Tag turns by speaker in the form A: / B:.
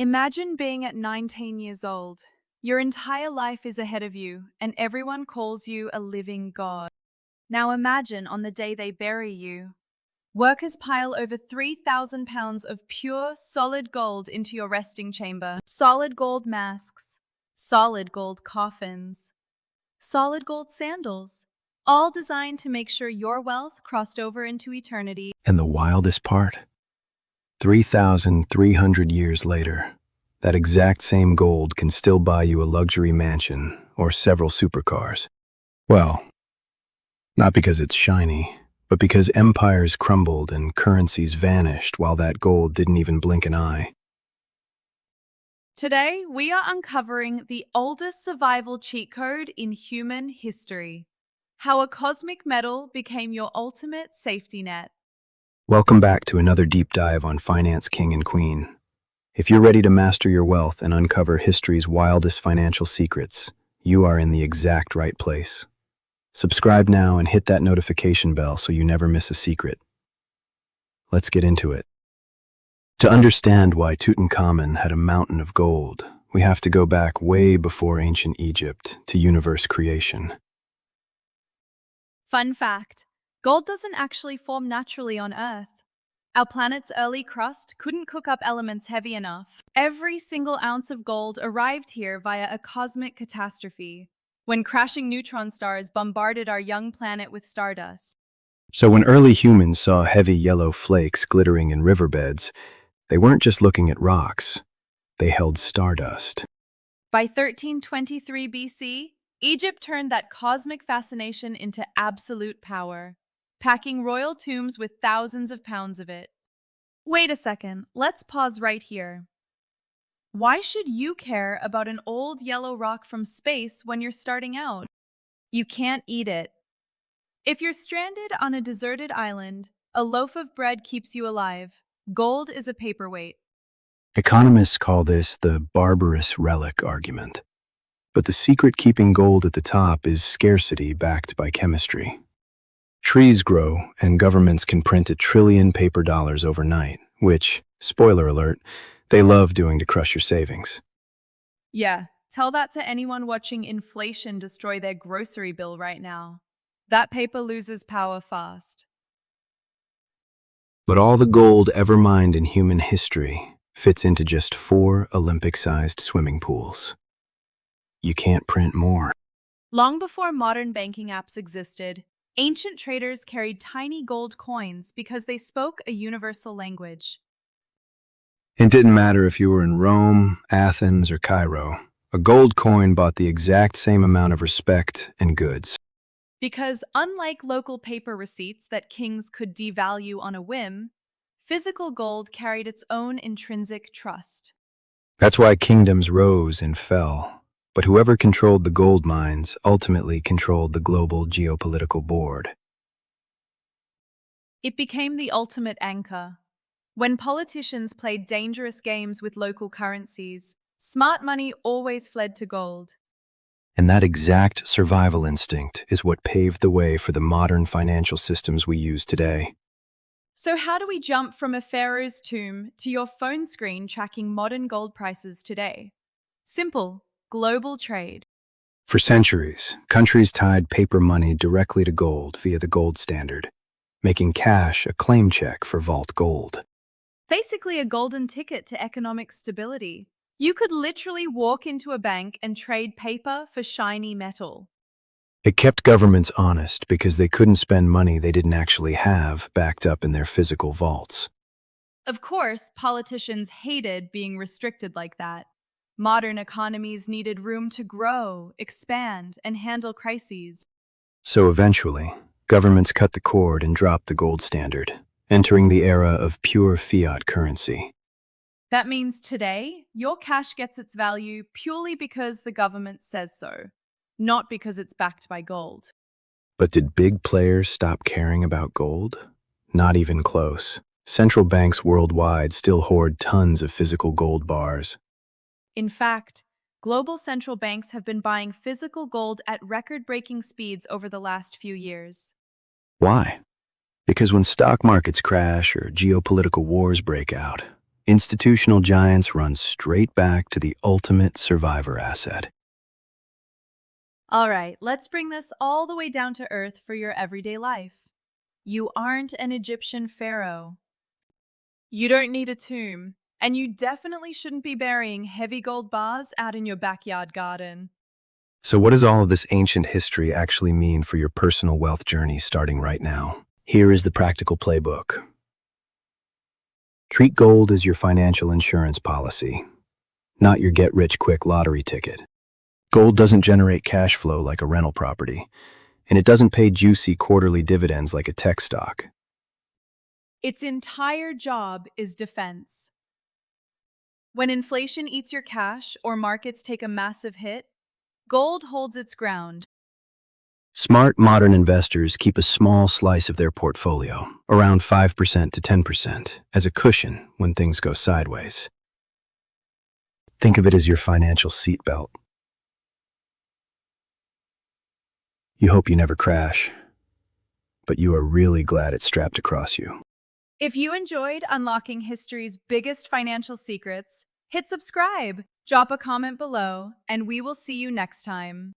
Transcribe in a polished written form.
A: Imagine being at 19 years old. Your entire life is ahead of you, and everyone calls you a living god. Now imagine on the day they bury you. Workers pile over 3,000 pounds of pure, solid gold into your resting chamber. Solid gold masks, solid gold coffins, solid gold sandals, all designed to make sure your wealth crossed over into eternity.
B: And the wildest part? 3,300 years later, that exact same gold can still buy you a luxury mansion or several supercars. Well, not because it's shiny, but because empires crumbled and currencies vanished while that gold didn't even blink an eye.
A: Today, we are uncovering the oldest survival cheat code in human history. How a cosmic metal became your ultimate safety net.
B: Welcome back to another deep dive on Finance King and Queen. If you're ready to master your wealth and uncover history's wildest financial secrets, you are in the exact right place. Subscribe now and hit that notification bell so you never miss a secret. Let's get into it. To understand why Tutankhamun had a mountain of gold, we have to go back way before ancient Egypt to universe creation.
A: Fun fact, gold doesn't actually form naturally on Earth. Our planet's early crust couldn't cook up elements heavy enough. Every single ounce of gold arrived here via a cosmic catastrophe, when crashing neutron stars bombarded our young planet with stardust.
B: So when early humans saw heavy yellow flakes glittering in riverbeds, they weren't just looking at rocks, they held stardust.
A: By 1323 BC, Egypt turned that cosmic fascination into absolute power, packing royal tombs with thousands of pounds of it. Wait a second, let's pause right here. Why should you care about an old yellow rock from space when you're starting out? You can't eat it. If you're stranded on a deserted island, a loaf of bread keeps you alive. Gold is a paperweight.
B: Economists call this the barbarous relic argument. But the secret keeping gold at the top is scarcity backed by chemistry. Trees grow, and governments can print 1 trillion paper dollars overnight, which, spoiler alert, they love doing to crush your savings.
A: Yeah, tell that to anyone watching inflation destroy their grocery bill right now. That paper loses power fast.
B: But all the gold ever mined in human history fits into just 4 Olympic-sized swimming pools. You can't print more.
A: Long before modern banking apps existed, ancient traders carried tiny gold coins because they spoke a universal language.
B: It didn't matter if you were in Rome, Athens, or Cairo. A gold coin bought the exact same amount of respect and goods.
A: Because unlike local paper receipts that kings could devalue on a whim, physical gold carried its own intrinsic trust.
B: That's why kingdoms rose and fell. But whoever controlled the gold mines ultimately controlled the global geopolitical board.
A: It became the ultimate anchor. When politicians played dangerous games with local currencies, smart money always fled to gold.
B: And that exact survival instinct is what paved the way for the modern financial systems we use today.
A: So how do we jump from a pharaoh's tomb to your phone screen tracking modern gold prices today? Simple. Global trade.
B: For centuries, countries tied paper money directly to gold via the gold standard, making cash a claim check for vault gold.
A: Basically a golden ticket to economic stability. You could literally walk into a bank and trade paper for shiny metal.
B: It kept governments honest because they couldn't spend money they didn't actually have backed up in their physical vaults.
A: Of course, politicians hated being restricted like that. Modern economies needed room to grow, expand, and handle crises.
B: So eventually, governments cut the cord and dropped the gold standard, entering the era of pure fiat currency.
A: That means today, your cash gets its value purely because the government says so, not because it's backed by gold.
B: But did big players stop caring about gold? Not even close. Central banks worldwide still hoard tons of physical gold bars.
A: In fact, global central banks have been buying physical gold at record-breaking speeds over the last few years.
B: Why? Because when stock markets crash or geopolitical wars break out, Institutional giants run straight back to the ultimate survivor asset.
A: All right, let's bring this all the way down to earth for your everyday life. You aren't an Egyptian pharaoh. You don't need a tomb, and you definitely shouldn't be burying heavy gold bars out in your backyard garden.
B: So, what does all of this ancient history actually mean for your personal wealth journey starting right now? Here is the practical playbook. Treat gold as your financial insurance policy, not your get-rich-quick lottery ticket. Gold doesn't generate cash flow like a rental property, and it doesn't pay juicy quarterly dividends like a tech stock.
A: Its entire job is defense. When inflation eats your cash or markets take a massive hit, gold holds its ground.
B: Smart, modern investors keep a small slice of their portfolio, around 5% to 10%, as a cushion when things go sideways. Think of it as your financial seatbelt. You hope you never crash, but you are really glad it's strapped across you.
A: If you enjoyed unlocking history's biggest financial secrets, hit subscribe, drop a comment below, and we will see you next time.